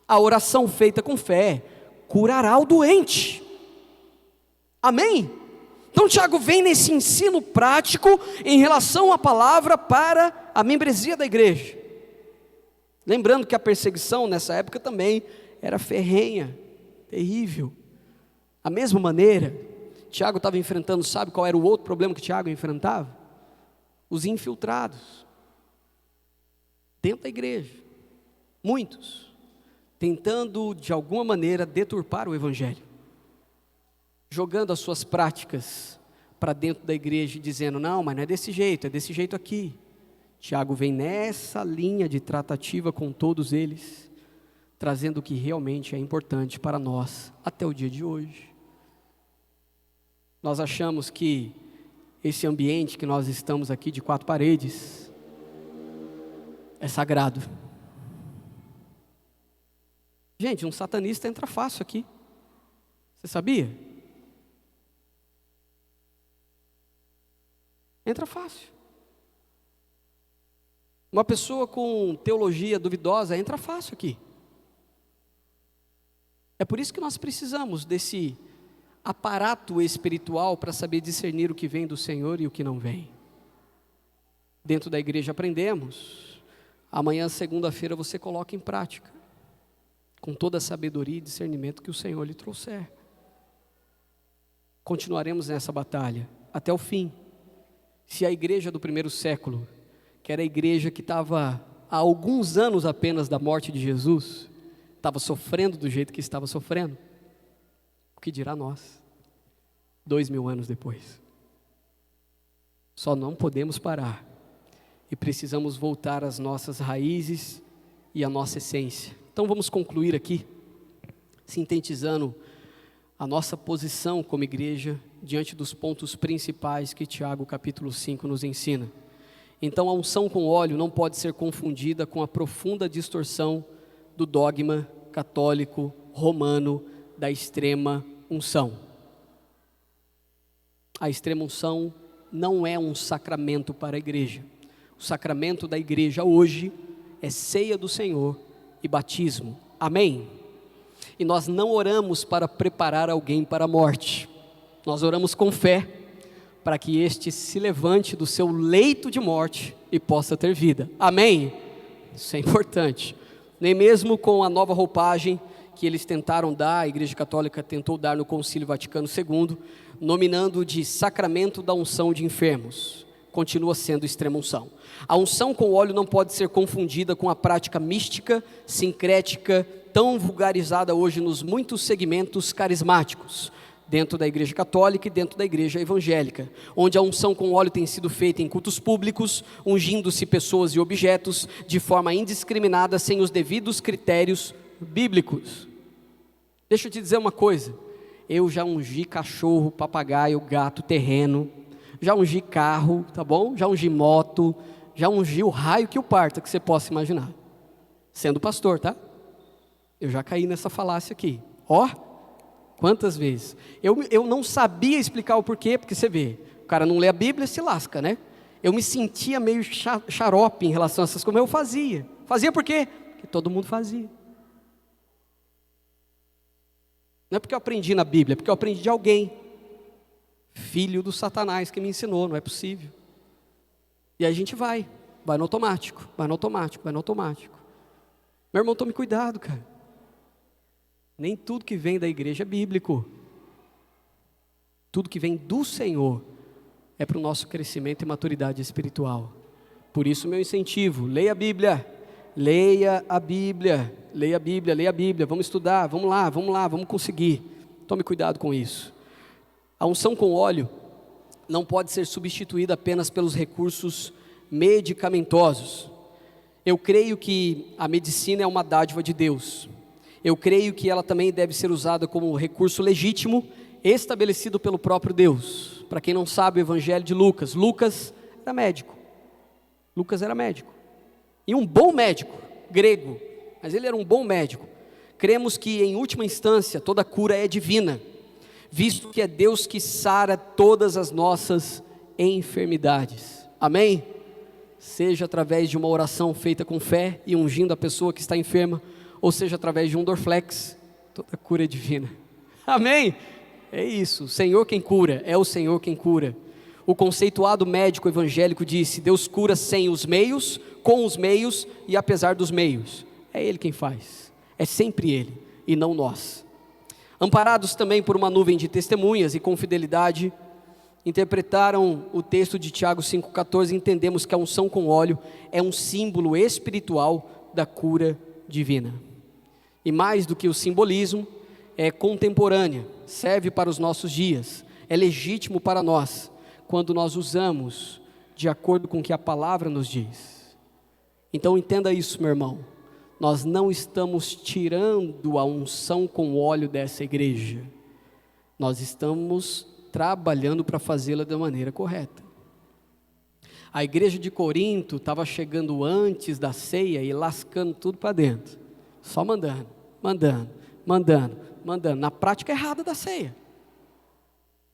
A oração feita com fé curará o doente. Amém? Então Tiago vem nesse ensino prático em relação à palavra para a membresia da igreja. Lembrando que a perseguição nessa época também era ferrenha, terrível. Da mesma maneira, Tiago estava enfrentando, sabe qual era o outro problema que Tiago enfrentava? Os infiltrados, dentro da igreja, muitos, tentando de alguma maneira deturpar o evangelho, jogando as suas práticas para dentro da igreja e dizendo, não, mas não é desse jeito, é desse jeito aqui. Tiago vem nessa linha de tratativa com todos eles, trazendo o que realmente é importante para nós, até o dia de hoje. Nós achamos que esse ambiente que nós estamos aqui de quatro paredes é sagrado. Gente, um satanista entra fácil aqui. Você sabia? Entra fácil. Uma pessoa com teologia duvidosa entra fácil aqui. É por isso que nós precisamos desse aparato espiritual para saber discernir o que vem do Senhor e o que não vem. Dentro da igreja aprendemos. Amanhã, segunda-feira, você coloca em prática, com toda a sabedoria e discernimento que o Senhor lhe trouxer. Continuaremos nessa batalha até o fim. Se a igreja do primeiro século, que era a igreja que estava há alguns anos apenas da morte de Jesus, estava sofrendo do jeito que estava sofrendo, o que dirá nós, 2000 anos depois? Só não podemos parar e precisamos voltar às nossas raízes e à nossa essência. Então vamos concluir aqui, sintetizando a nossa posição como igreja diante dos pontos principais que Tiago capítulo 5 nos ensina. Então a unção com óleo não pode ser confundida com a profunda distorção do dogma católico romano da extrema unção. A extrema unção não é um sacramento para a igreja. O sacramento da igreja hoje é ceia do Senhor e batismo. Amém? E nós não oramos para preparar alguém para a morte. Nós oramos com fé para que este se levante do seu leito de morte e possa ter vida. Amém? Isso é importante. Nem mesmo com a nova roupagem que eles tentaram dar, a Igreja Católica tentou dar no Concílio Vaticano II, nominando de sacramento da unção de enfermos, continua sendo extrema unção. A unção com óleo não pode ser confundida com a prática mística, sincrética, tão vulgarizada hoje nos muitos segmentos carismáticos, dentro da Igreja Católica e dentro da Igreja Evangélica, onde a unção com óleo tem sido feita em cultos públicos, ungindo-se pessoas e objetos de forma indiscriminada, sem os devidos critérios bíblicos. Deixa eu te dizer uma coisa, eu já ungi cachorro, papagaio, gato, terreno, já ungi carro, tá bom? Já ungi moto, já ungi o raio que o parta, que você possa imaginar. Sendo pastor, tá? Eu já caí nessa falácia aqui. Ó, quantas vezes. Eu não sabia explicar o porquê, porque você vê, o cara não lê a Bíblia, se lasca, né? Eu me sentia meio xarope em relação a essas coisas, mas eu fazia. Fazia por quê? Porque todo mundo fazia. Não é porque eu aprendi na Bíblia, é porque eu aprendi de alguém. Filho do Satanás que me ensinou, não é possível. E aí a gente vai no automático, vai no automático, vai no automático. Meu irmão, tome cuidado, cara. Nem tudo que vem da igreja é bíblico. Tudo que vem do Senhor é para o nosso crescimento e maturidade espiritual. Por isso meu incentivo, leia a Bíblia. Leia a Bíblia, leia a Bíblia, leia a Bíblia, vamos estudar, vamos lá, vamos conseguir. Tome cuidado com isso. A unção com óleo não pode ser substituída apenas pelos recursos medicamentosos. Eu creio que a medicina é uma dádiva de Deus. Eu creio que ela também deve ser usada como recurso legítimo, estabelecido pelo próprio Deus. Para quem não sabe, o evangelho de Lucas, Lucas era médico. Lucas era médico. E um bom médico, grego, mas ele era um bom médico. Cremos que em última instância toda cura é divina, visto que é Deus que sara todas as nossas enfermidades. Amém? Seja através de uma oração feita com fé e ungindo a pessoa que está enferma, ou seja através de um Dorflex, toda cura é divina. Amém? É isso, o Senhor quem cura, é o Senhor quem cura. O conceituado médico evangélico disse: Deus cura sem os meios, com os meios e apesar dos meios. É Ele quem faz, é sempre Ele e não nós. Amparados também por uma nuvem de testemunhas e com fidelidade, interpretaram o texto de Tiago 5,14, entendemos que a unção com óleo é um símbolo espiritual da cura divina. E mais do que o simbolismo, é contemporânea, serve para os nossos dias, é legítimo para nós, quando nós usamos de acordo com o que a palavra nos diz. Então entenda isso, meu irmão, nós não estamos tirando a unção com óleo dessa igreja, nós estamos trabalhando para fazê-la da maneira correta. A igreja de Corinto estava chegando antes da ceia e lascando tudo para dentro, só mandando, na prática errada da ceia.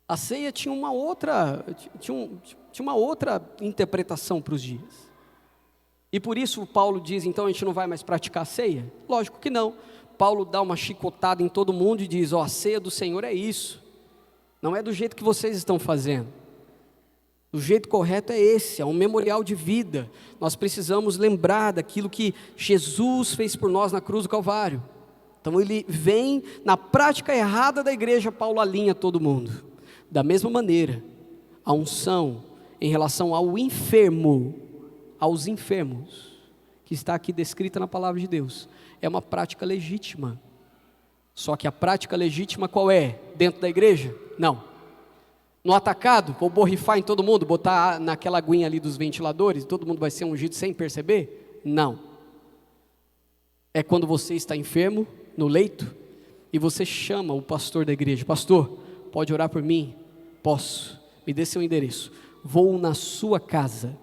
A ceia tinha uma outra interpretação para os dias. E por isso Paulo diz, então a gente não vai mais praticar a ceia? Lógico que não. Paulo dá uma chicotada em todo mundo e diz, a ceia do Senhor é isso. Não é do jeito que vocês estão fazendo. O jeito correto é esse, é um memorial de vida. Nós precisamos lembrar daquilo que Jesus fez por nós na cruz do Calvário. Então ele vem na prática errada da igreja, Paulo alinha todo mundo. Da mesma maneira, a unção em relação ao enfermo, aos enfermos, que está aqui descrita na palavra de Deus, é uma prática legítima. Só que a prática legítima qual é? Dentro da igreja? Não. No atacado, vou borrifar em todo mundo, botar naquela aguinha ali dos ventiladores, todo mundo vai ser ungido sem perceber? Não. É quando você está enfermo, no leito, e você chama o pastor da igreja, pastor, pode orar por mim? Posso, me dê seu endereço, vou na sua casa,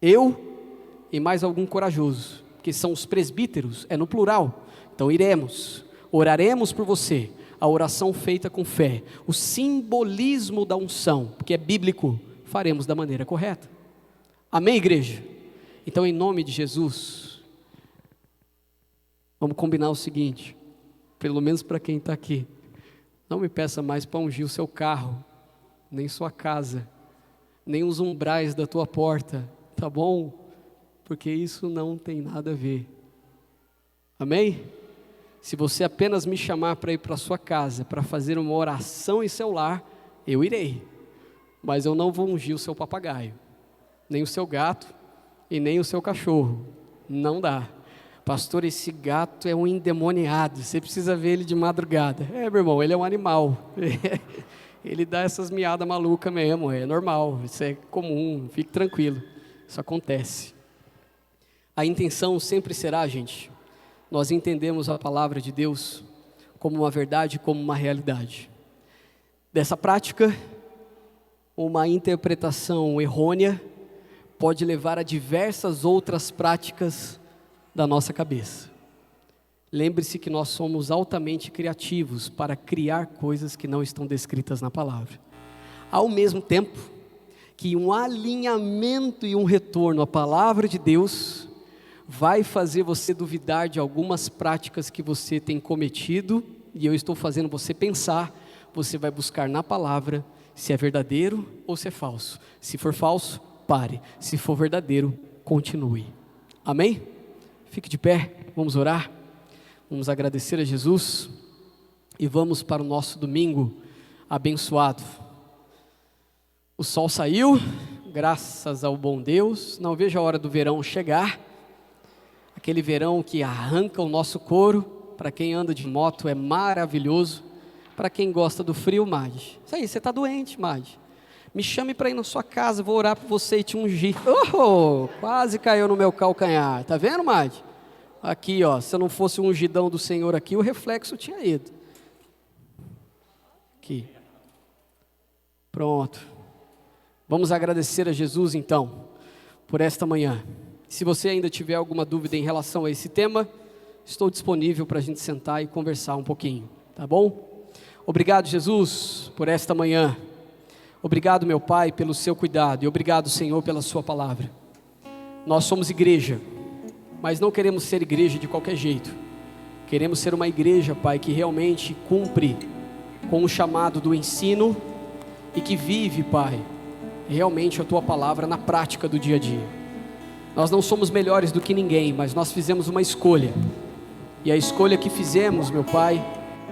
eu e mais algum corajoso, que são os presbíteros, é no plural, então iremos, oraremos por você, a oração feita com fé, o simbolismo da unção, porque é bíblico, faremos da maneira correta. Amém, igreja? Então em nome de Jesus, vamos combinar o seguinte, pelo menos para quem está aqui, não me peça mais para ungir o seu carro, nem sua casa, nem os umbrais da tua porta, tá bom? Porque isso não tem nada a ver. Amém? Se você apenas me chamar para ir para a sua casa, para fazer uma oração em seu lar, eu irei. Mas eu não vou ungir o seu papagaio, nem o seu gato e nem o seu cachorro. Não dá. Pastor, esse gato é um endemoniado, você precisa ver ele de madrugada. Meu irmão, ele é um animal. Ele dá essas miadas malucas mesmo, é normal, isso é comum, fique tranquilo, isso acontece. A intenção sempre será, gente, nós entendemos a palavra de Deus como uma verdade, como uma realidade. Dessa prática, uma interpretação errônea pode levar a diversas outras práticas da nossa cabeça. Lembre-se que nós somos altamente criativos para criar coisas que não estão descritas na palavra. Ao mesmo tempo que um alinhamento e um retorno à palavra de Deus vai fazer você duvidar de algumas práticas que você tem cometido, e eu estou fazendo você pensar. Você vai buscar na palavra se é verdadeiro ou se é falso. Se for falso, pare. Se for verdadeiro, continue. Amém? Fique de pé, vamos orar. Vamos agradecer a Jesus e vamos para o nosso domingo abençoado. O sol saiu, graças ao bom Deus. Não vejo a hora do verão chegar. Aquele verão que arranca o nosso couro. Para quem anda de moto é maravilhoso. Para quem gosta do frio, Madi. Isso aí, você está doente, Madi. Me chame para ir na sua casa, vou orar por você e te ungir. Quase caiu no meu calcanhar. Tá vendo, Madi? Aqui, ó, se eu não fosse o ungidão do Senhor aqui, o reflexo tinha ido. Aqui. Pronto. Vamos agradecer a Jesus, então, por esta manhã. Se você ainda tiver alguma dúvida em relação a esse tema, estou disponível para a gente sentar e conversar um pouquinho, tá bom? Obrigado, Jesus, por esta manhã. Obrigado, meu Pai, pelo seu cuidado. E obrigado, Senhor, pela sua palavra. Nós somos igreja, mas não queremos ser igreja de qualquer jeito. Queremos ser uma igreja, Pai, que realmente cumpre com o chamado do ensino e que vive, Pai, realmente a tua palavra na prática do dia a dia. Nós não somos melhores do que ninguém, mas nós fizemos uma escolha. E a escolha que fizemos, meu Pai,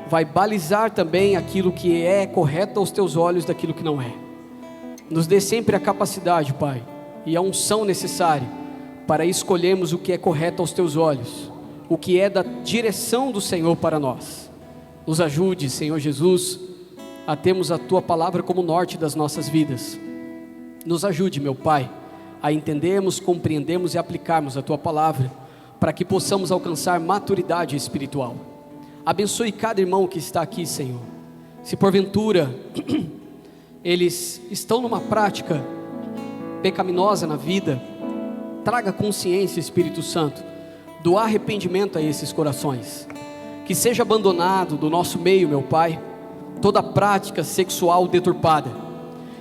vai balizar também aquilo que é correto aos teus olhos daquilo que não é. Nos dê sempre a capacidade, Pai, e a unção necessária para escolhermos o que é correto aos teus olhos, o que é da direção do Senhor para nós. Nos ajude, Senhor Jesus, a termos a tua palavra como norte das nossas vidas. Nos ajude, meu Pai, a entendermos, compreendermos e aplicarmos a tua palavra, para que possamos alcançar maturidade espiritual. Abençoe cada irmão que está aqui, Senhor. Se porventura eles estão numa prática pecaminosa na vida, traga consciência, Espírito Santo, do arrependimento a esses corações. Que seja abandonado do nosso meio, meu Pai, toda prática sexual deturpada.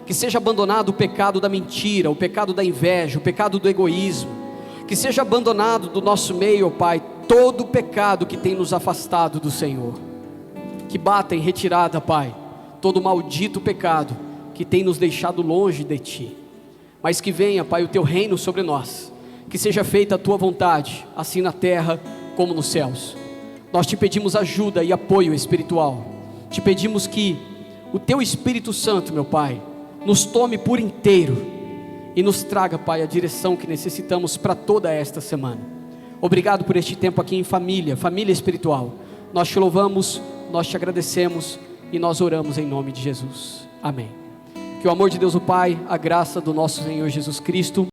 Que seja abandonado o pecado da mentira, o pecado da inveja, o pecado do egoísmo. Que seja abandonado do nosso meio, Pai, todo o pecado que tem nos afastado do Senhor. Que bata em retirada, Pai, todo maldito pecado que tem nos deixado longe de Ti. Mas que venha, Pai, o Teu reino sobre nós. Que seja feita a Tua vontade, assim na terra como nos céus. Nós Te pedimos ajuda e apoio espiritual. Te pedimos que o Teu Espírito Santo, meu Pai, nos tome por inteiro e nos traga, Pai, a direção que necessitamos para toda esta semana. Obrigado por este tempo aqui em família, família espiritual. Nós Te louvamos, nós Te agradecemos e nós oramos em nome de Jesus. Amém. Que o amor de Deus o Pai, a graça do nosso Senhor Jesus Cristo